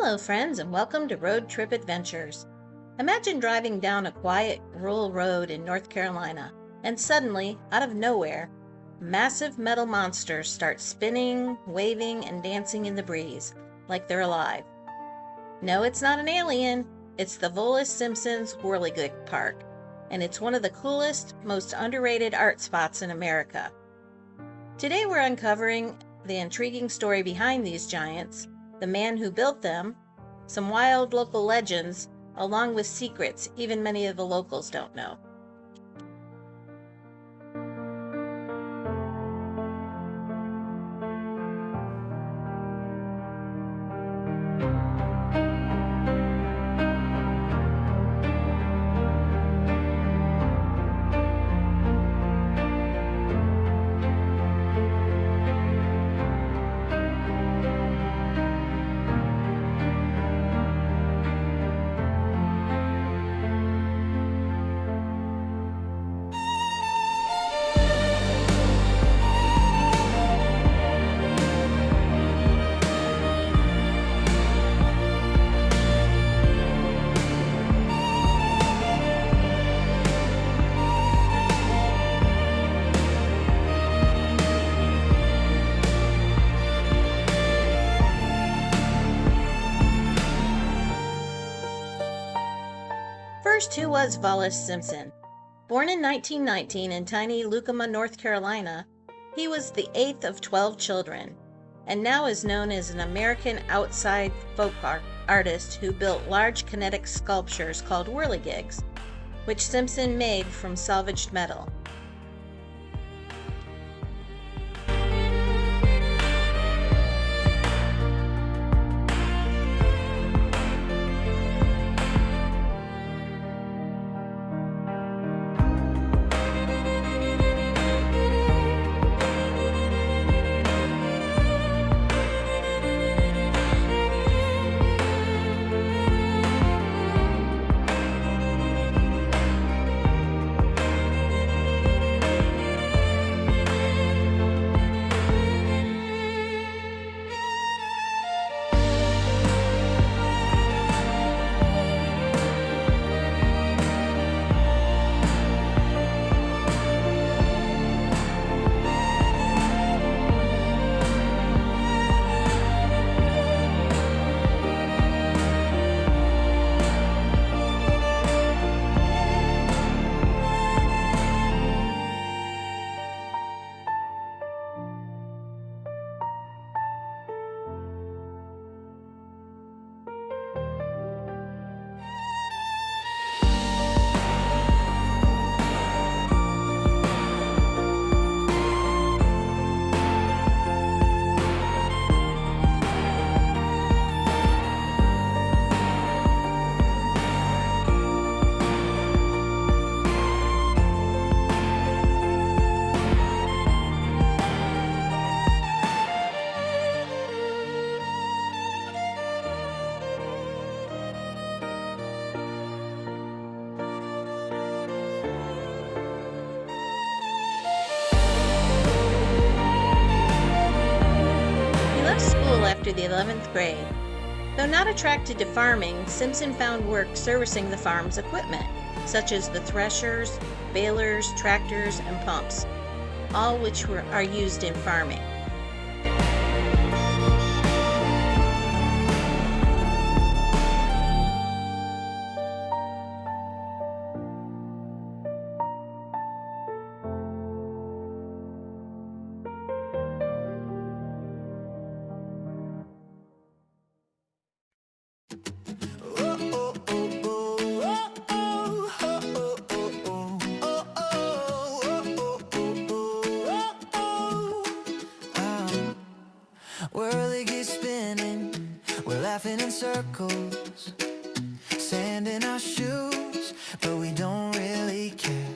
Hello friends and welcome to Road Trip Adventures. Imagine driving down a quiet rural road in North Carolina and suddenly, out of nowhere, massive metal monsters start spinning, waving, and dancing in the breeze like they're alive. No, it's not an alien. It's the Vollis Simpson Whirligig Park, and it's one of the coolest, most underrated art spots in America. Today we're uncovering the intriguing story behind these giants, the man who built them, some wild local legends, along with secrets even many of the locals don't know. First, who was Vollis Simpson? Born in 1919 in tiny Lucama, North Carolina, he was the 8th of 12 children, and now is known as an American outside folk artist who built large kinetic sculptures called Whirligigs, which Simpson made from salvaged metal. After the 11th grade. Though not attracted to farming, Simpson found work servicing the farm's equipment, such as the threshers, balers, tractors, and pumps, all which are used in farming. Whirligigs spinning, we're laughing in circles, sand in our shoes, but we don't really care.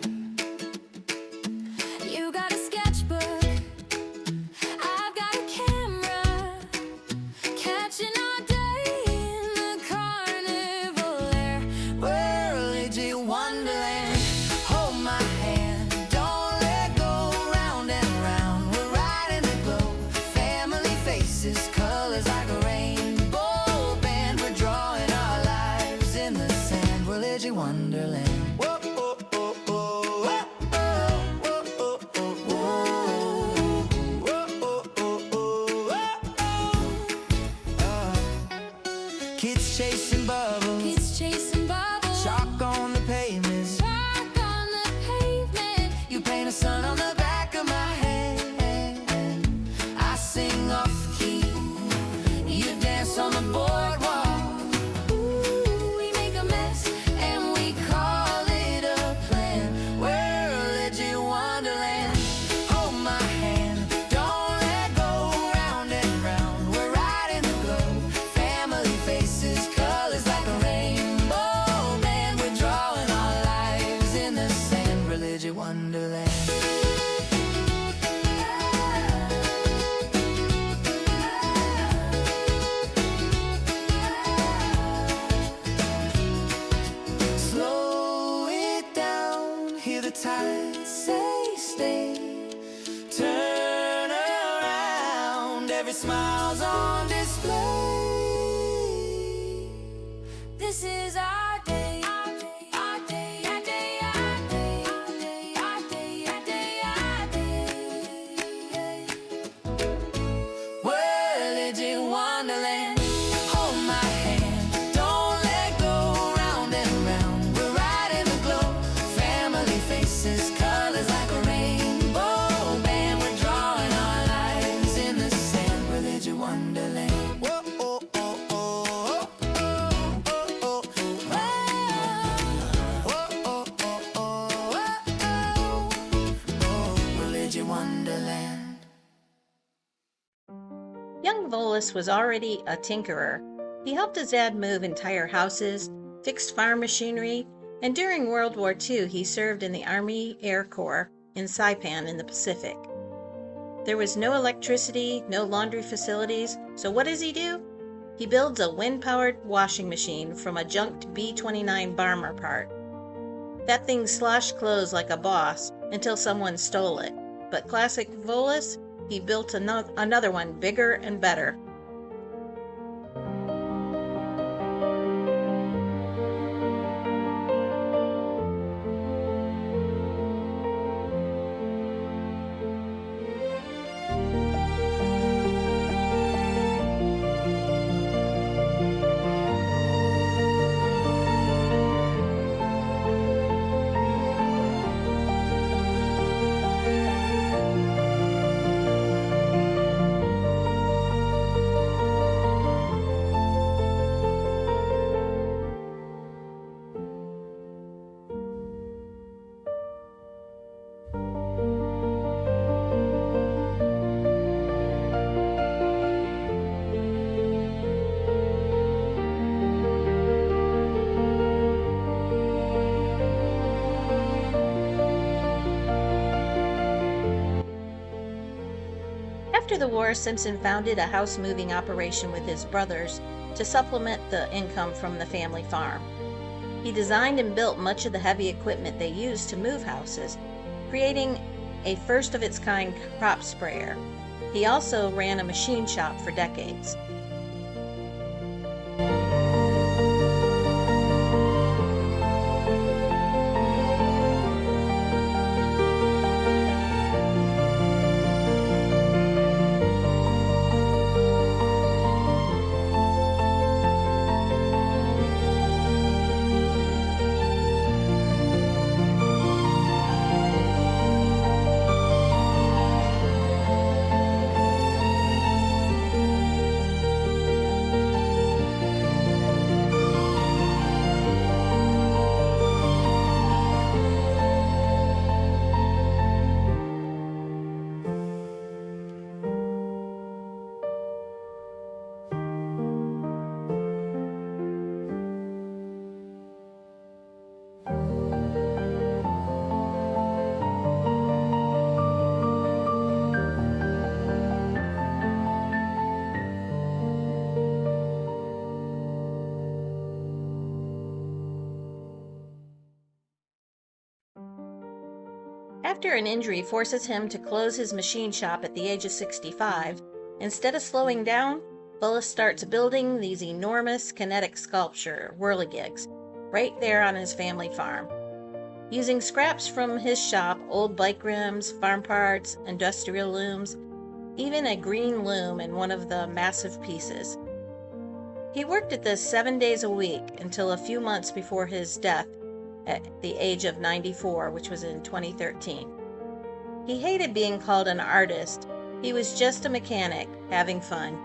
You got a sketchbook, I've got a camera, catching our day in the carnival air. Whirligig wonderland, hold my hand, don't let go, round and round, we're riding the glow, family faces, colors like a rainbow band. keeps chasing bubbles. Keeps chasing bubbles. Chalk on the pavement. Chalk on the pavement. You paint a sun on the back of my head. I sing off key. You dance on the boardwalk. Ooh, we make a mess and we call it a plan. Whirligig Wonderland. Hold my hand, don't let go. Round and round, we're riding the globe. Family faces, colors like a rainbow band. We're drawing our lives in the sand. Whirligig Wonderland. Slow it down, hear the tide say stay. Turn around, every smile's on display. This is our day, our day, our day, our day, our day, our day, our day, our day. Whirligig Wonderland. Hold my hand, don't let go. Round and round, we're riding the globe. Family faces, colors like a rainbow band. We're drawing our lives in the sand. Whirligig Wonderland. Whoa, oh, oh, oh, oh, oh, oh, oh. Whoa, oh, oh, oh, oh, oh. Whirligig Wonderland. Young Vollis was already a tinkerer. He helped his dad move entire houses, fixed farm machinery, and during World War II he served in the Army Air Corps in Saipan in the Pacific. There was no electricity, no laundry facilities, so what does he do? He builds a wind-powered washing machine from a junked B-29 bomber part. That thing sloshed clothes like a boss until someone stole it. But classic Vollis, he built another one bigger and better. After the war, Simpson founded a house moving operation with his brothers to supplement the income from the family farm. He designed and built much of the heavy equipment they used to move houses, creating a first-of-its-kind crop sprayer. He also ran a machine shop for decades. After an injury forces him to close his machine shop at the age of 65, instead of slowing down, Vollis starts building these enormous Kinetic sculpture, Whirligigs, right there on his family farm. Using scraps from his shop, old bike rims, farm parts, industrial looms, even a green loom in one of the massive pieces. He worked at this 7 days a week until a few months before his death at the age of 94, which was in 2013. He hated being called an artist. He was just a mechanic having fun.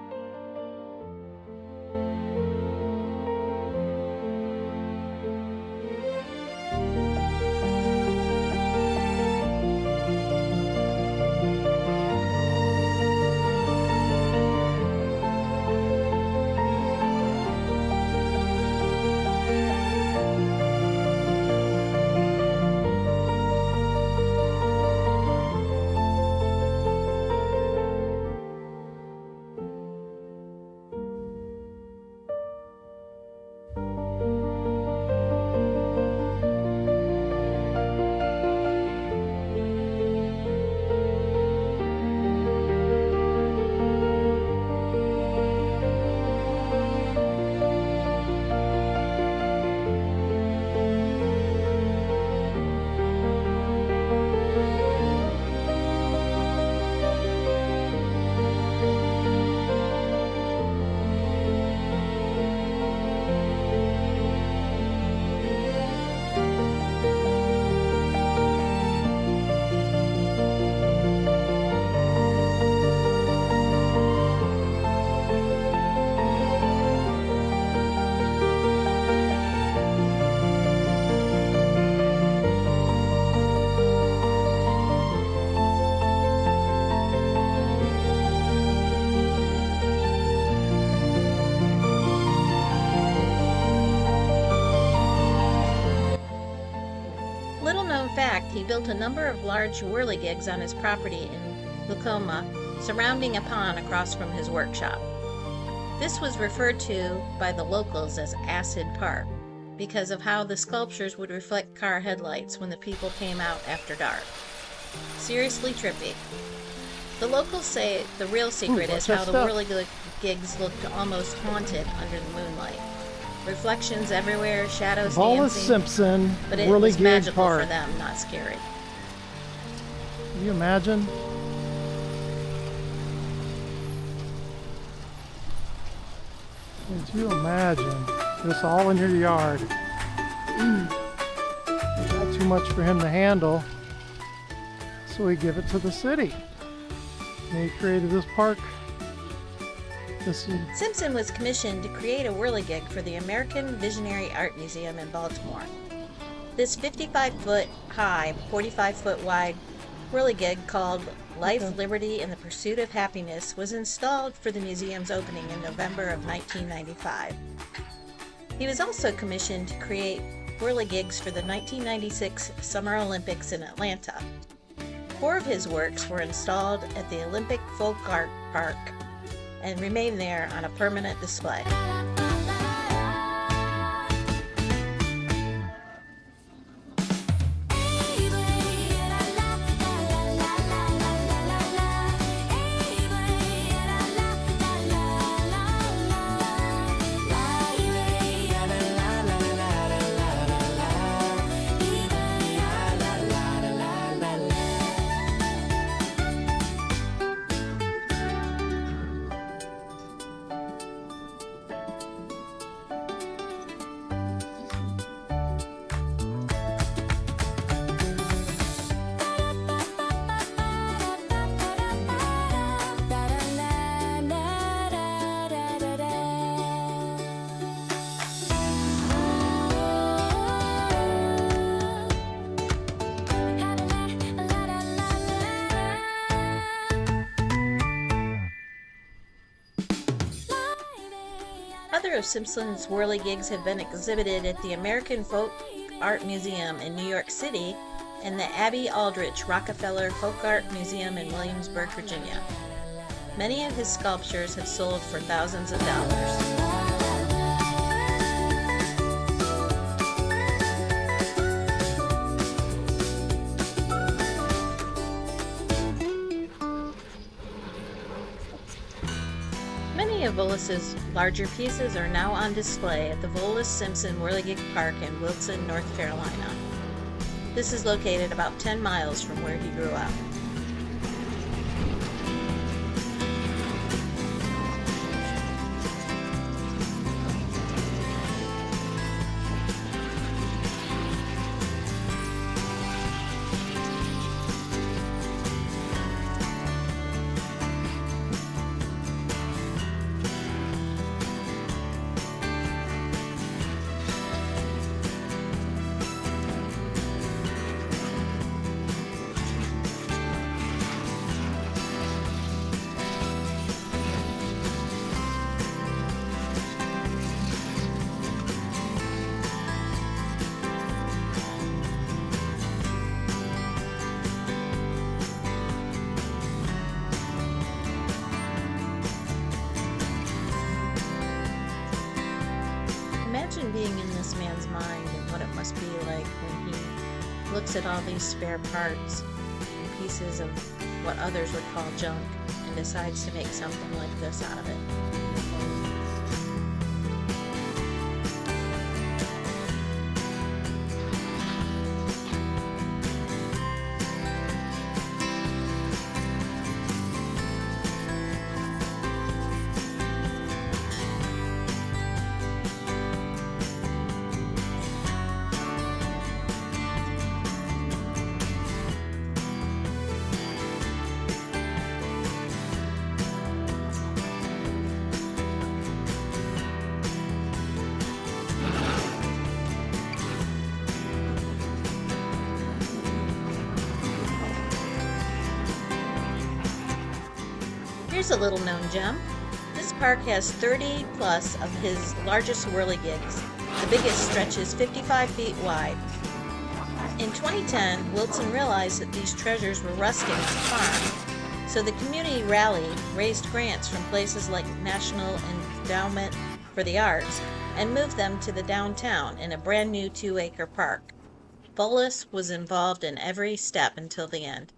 Fact, he built a number of large whirligigs on his property in Lucoma, surrounding a pond across from his workshop. This was referred to by the locals as Acid Park because of how the sculptures would reflect car headlights when the people came out after dark. Seriously trippy. The locals say the real secret is how the whirligigs looked almost haunted under the moonlight. Reflections everywhere, shadows Vollis dancing. Simpson But it was Whirligig magical Park. for them, not scary. Can you imagine? Could you imagine this all in your yard? Not too much for him to handle, so we give it to the city. And he created this park. Simpson was commissioned to create a whirligig for the American Visionary Art Museum in Baltimore. This 55-foot high, 45-foot wide whirligig called Life, Liberty, and the Pursuit of Happiness was installed for the museum's opening in November of 1995. He was also commissioned to create whirligigs for the 1996 Summer Olympics in Atlanta. 4 of his works were installed at the Olympic Folk Art Park and remain there on a permanent display. Other of Simpson's whirligigs have been exhibited at the American Folk Art Museum in New York City and the Abby Aldrich Rockefeller Folk Art Museum in Williamsburg, Virginia. Many of his sculptures have sold for thousands of dollars. Many of Vollis's larger pieces are now on display at the Vollis Simpson Whirligig Park in Wilson, North Carolina. This is located about 10 miles from where he grew up. Imagine being in this man's mind and what it must be like when he looks at all these spare parts and pieces of what others would call junk and decides to make something like this out of it. Here's a little known gem. This park has 30 plus of his largest whirligigs. The biggest stretches 55 feet wide. In 2010, Wilson realized that these treasures were rusting on the farm, so the community rallied, raised grants from places like National Endowment for the Arts, and moved them to the downtown in a brand new 2-acre park. Vollis was involved in every step until the end.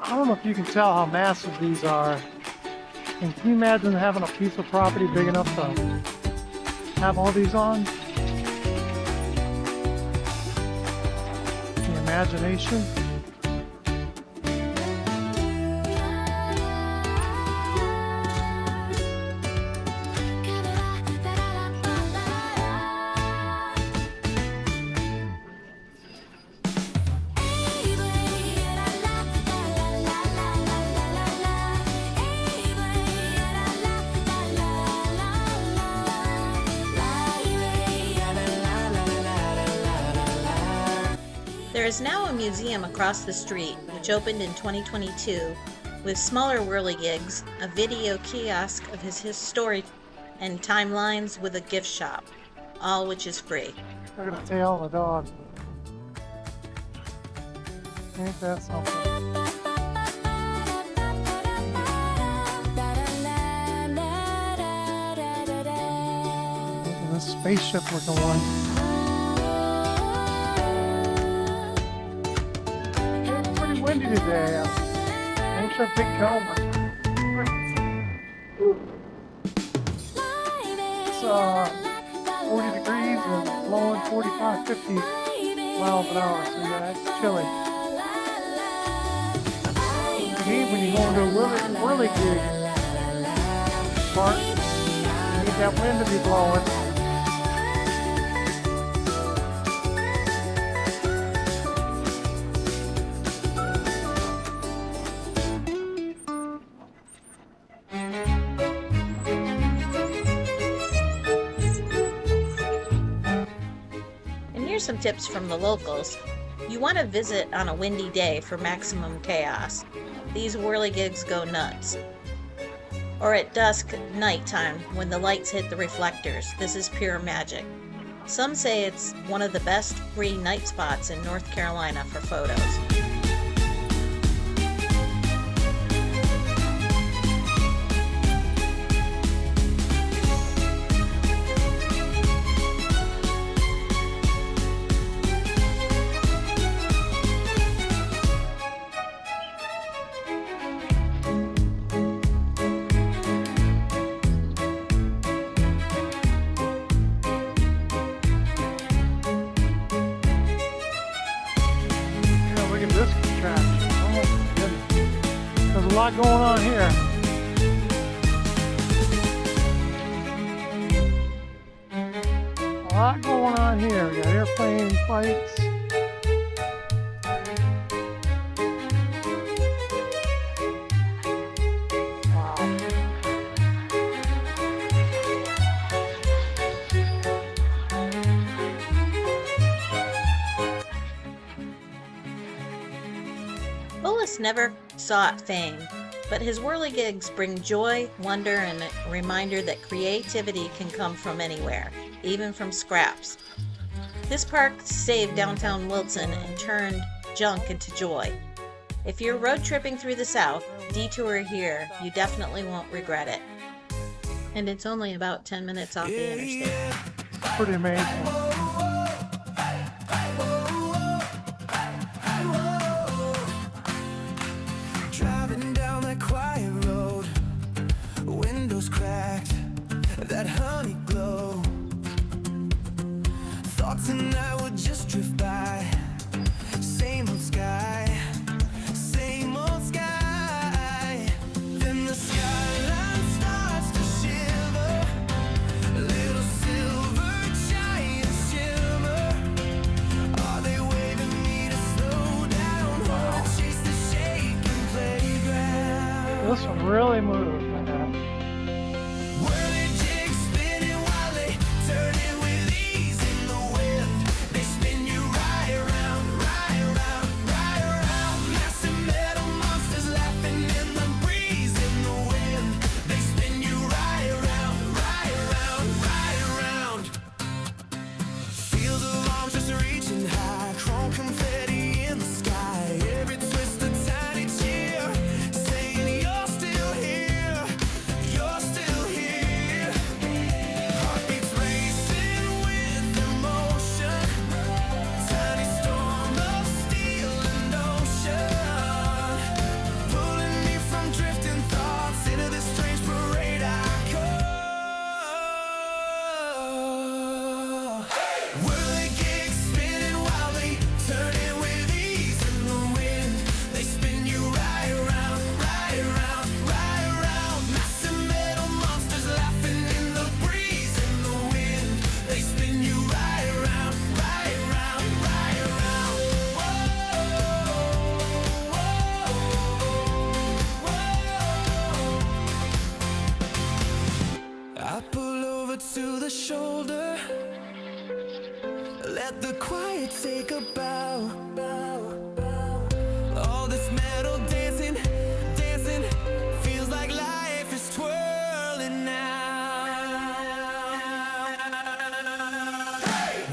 I don't know if you can tell how massive these are. And can you imagine having a piece of property big enough to have all these on? The imagination. There is now a museum across the street, which opened in 2022, with smaller whirligigs, a video kiosk of his story, and timelines with a gift shop, all which is free. Look at the tail of the dog. Ain't that something? Look at this spaceship looking one. Windy today. Thanks for a big coma. It's 40 degrees and blowing 45, 50 miles an hour, so yeah, it's chilly. When you go into a whirligig park, you need that wind to be blowing. Here's some tips from the locals. You want to visit on a windy day for maximum chaos. These whirligigs go nuts. Or at dusk, nighttime, when the lights hit the reflectors. This is pure magic. Some say it's one of the best free night spots in North Carolina for photos. There's a lot going on here. A lot going on here. We got airplane flights. Vollis never sought fame, but his whirligigs bring joy, wonder, and a reminder that creativity can come from anywhere, even from scraps. This park saved downtown Wilson and turned junk into joy. If you're road tripping through the South, detour here. You definitely won't regret it. And it's only about 10 minutes off the interstate. Pretty amazing. Driving down that quiet road, windows cracked, that honey glow. Thought tonight would just drift by. Same old sky, same old sky. Then the skyline starts to shiver, little silver giants shimmer. Are they waving me to slow down? Chase the shaking playground. This one really moved. Whirligigs spinning while they turn it with ease in the wind. They spin you right around, right around, right around. Massive metal monsters laughing in the breeze in the wind. They spin you right around, right around, right around. Fields of arms just reaching high, chrome confetti in the sky. Every twist a tiny cheer, saying you're still here, you're still here. Heartbeats racing with emotion, tiny storm of steel and ocean, pulling me from drifting thoughts into this strange parade I call. Whirligigs spinning while they turn it with ease in the wind. They spin you right around, right around, right around. Massive metal monsters laughing in the breeze in the wind. They spin you right around, right around, right around. Whoa, whoa, whoa. I pull over to the shoulder, let the quiet take a bow. All this metal dancing, dancing, feels like life is twirling now.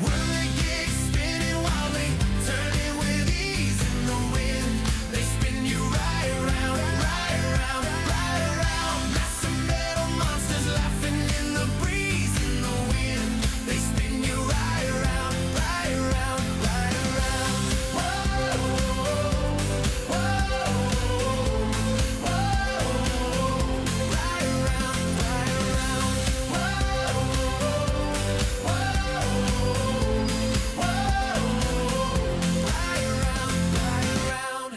Whirligigs spinning while they turn it with ease in the wind. They spin you right around, right around, right around. Massive metal monsters laughing in the breeze in the wind. They spin you right around, right around, right around. Whoa, whoa, whoa, right around, right around. Whoa, whoa, whoa, right around, right around.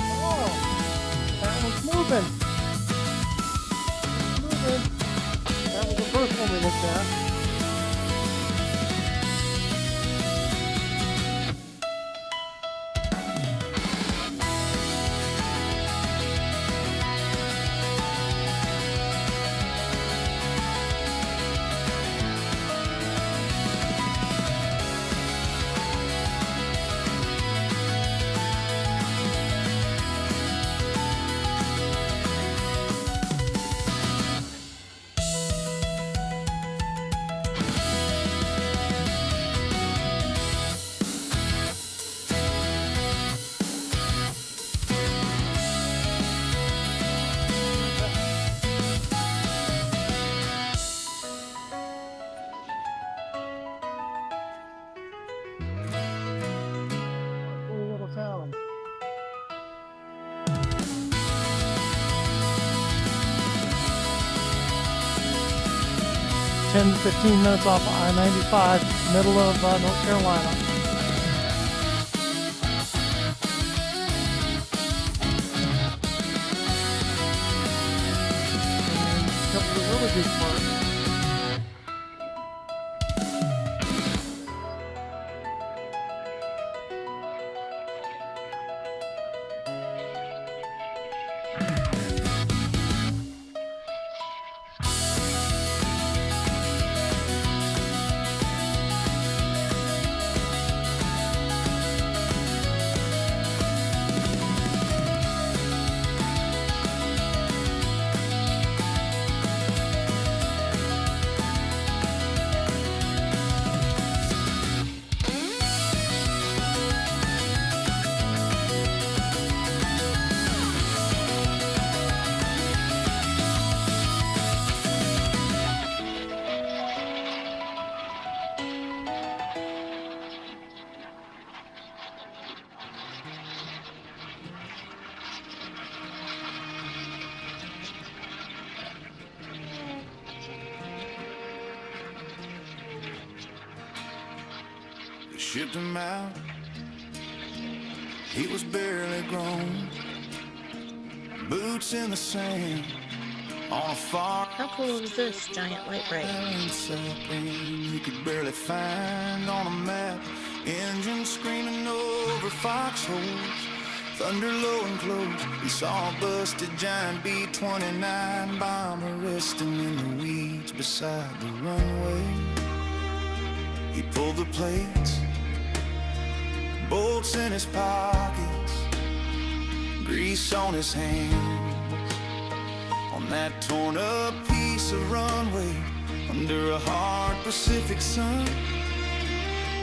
Oh, that was moving. Moving. That was the first one we looked at. Cool little town. 10 to 15 minutes off of I-95, middle of North Carolina. Whirligig Park. They shipped him out, he was barely grown. Boots in the sand on a farm. How cool is this giant light ray? He could barely find on a map. Engine screaming over foxholes. Thunder low and close. He saw a busted giant B-29 bomber resting in the weeds beside the runway. He pulled the plates, bolts in his pockets, grease on his hands, on that torn up piece of runway under a hard Pacific sun.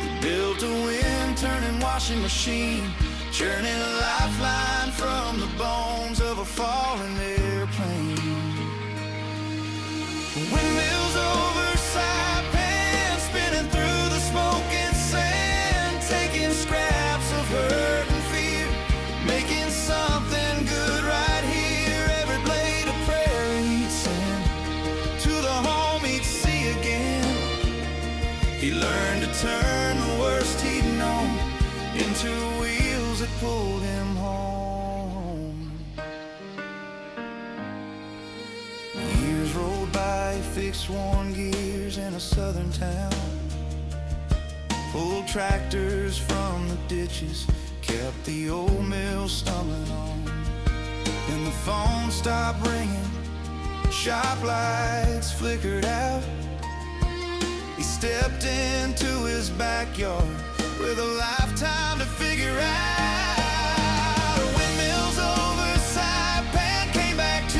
He built a wind-turning washing machine, churning a lifeline from the bones of a fallen airplane. Windmills over Saipan, spinning through the smoke and sand, taking scraps of hurt and fear, making something good right here. Every blade of prayer he'd send to the home he'd see again. He learned to turn the worst he'd known into wheels that pulled him home. Years rolled by, he fixed worn gears in a southern town, pulled tractors from the ditches, kept the old mill stumbling on. Then the phone stopped ringing, shop lights flickered out. He stepped into his backyard with a lifetime to figure out. Windmills over Saipan, came back to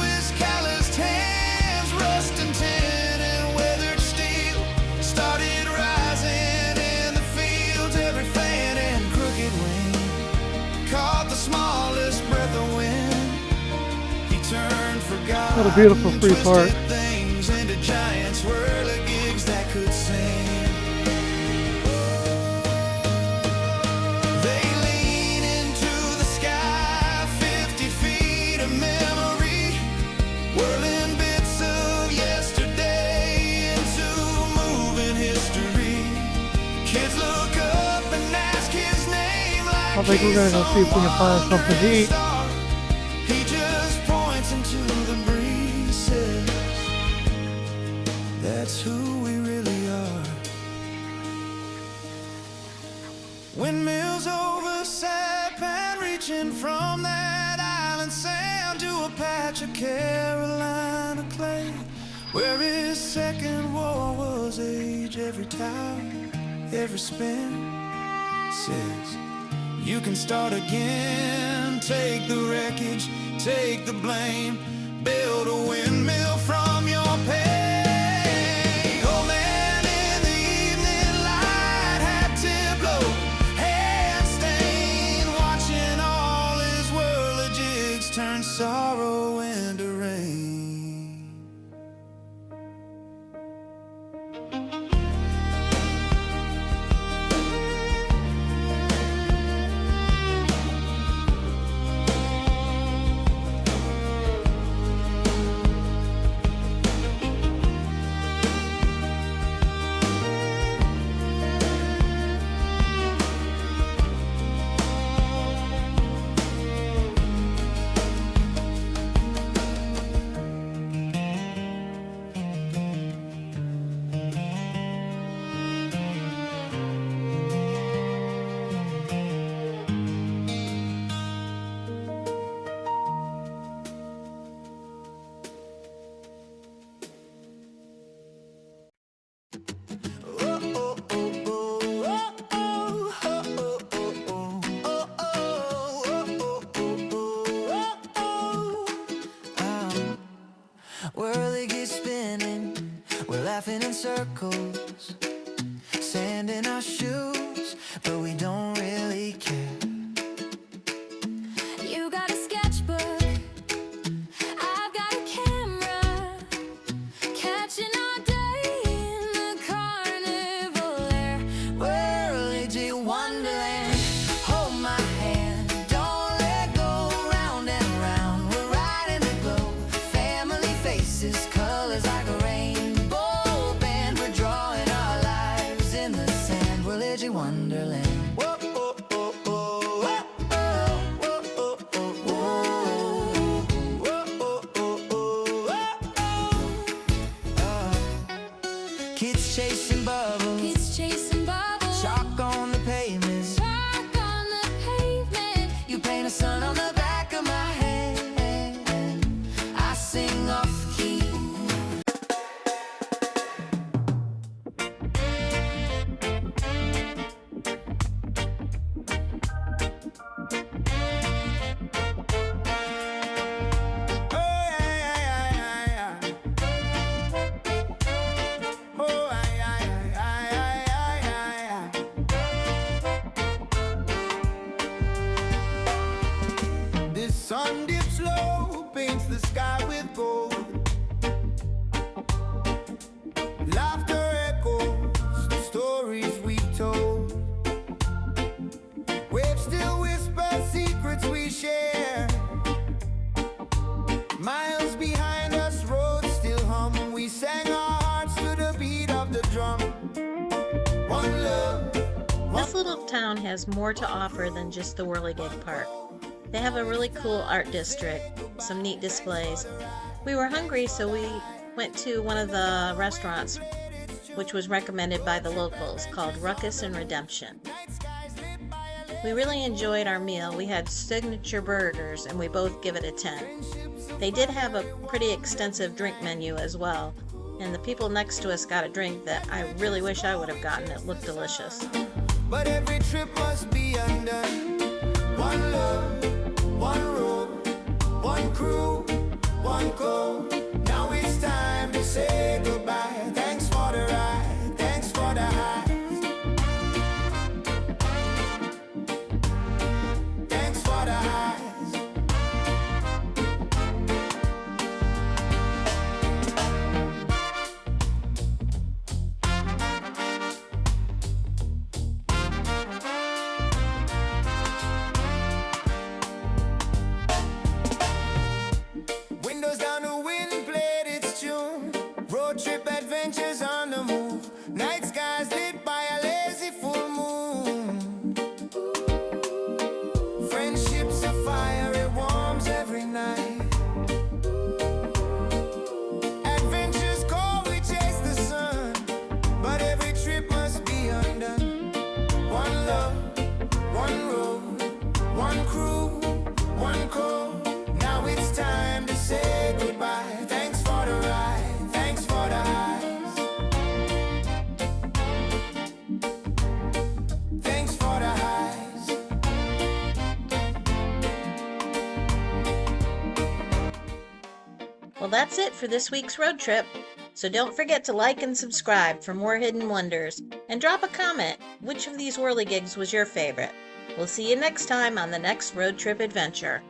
his calloused hands. Rust and tin and weathered steel started rising in the fields. Every fan and crooked wing caught the smallest breath of wind. He turned for God. What a beautiful free park. Twisted things into giants, whirligigs that could sing. They lean into the sky, 50 feet of memory, whirling bits of yesterday into moving history. Kids look up and ask his name like I think we're gonna go see if we can find something to eat. he just points into the breeze, says, that's who we really are. Windmills over Saipan, reaching from that island sand to a patch of Carolina clay, where his second war was age. Every tower, every spin says, you can start again. Take the wreckage, take the blame, build a windmill from your pain. Old man in the evening light, hat tip low, hand stained, watching all his whirligigs turn sorrow into rain. laughing in circles, sand in our shoes, but we don't really care. You got a sketchbook, I've got a camera, catching our day in the carnival air. Whirligig Wonderland, hold my hand, don't let go, round and round, we're riding the glow. Family faces, colors like a rainbow band, we're drawing our lives in the sand. Whirligig Wonderland. Whoa, oh, oh, oh, whoa, oh, whoa, oh, oh, whoa, whoa, oh, oh, oh. Kids chasing bubbles, Kids chasing bubbles, chalk on the pavement. rock on the pavement. You paint a sun on the back of my head. I sing off key. Oh yeah, yeah, yeah, yeah. Oh yeah, yeah, yeah, yeah, yeah. The sun dips low, paints the sky with gold. Laughter echoes the stories we told. Waves still whisper secrets we share. Miles behind us, roads still hum. We sang our hearts to the beat of the drum. One love. This little town has more to offer than just the Whirligig Park. They have a really cool art district, some neat displays. We were hungry, so we went to one of the restaurants, which was recommended by the locals, called Ruckus and Redemption. We really enjoyed our meal. We had signature burgers, and we both give it a 10. They did have a pretty extensive drink menu as well, and the people next to us got a drink that I really wish I would have gotten. It looked delicious. But every trip must be undone. One love, one road, one crew, one goal. Now it's time to say goodbye. Thanks for the ride, thanks for the highs. Thanks for the highs. Windows down, the wind played its tune. Road trip adventures on the move. Night skies lit by a lazy full moon. Friendship's a fire, it warms every night. Adventures call, we chase the sun. But every trip must be undone. One love, one road, one crew, one call. Now it's time to say goodbye. Thanks for the ride, thanks for the highs. Thanks for the highs. Well, that's it for this week's road trip. So don't forget to like and subscribe for more hidden wonders, and drop a comment. Which of these whirligigs was your favorite? We'll see you next time on the next road trip adventure.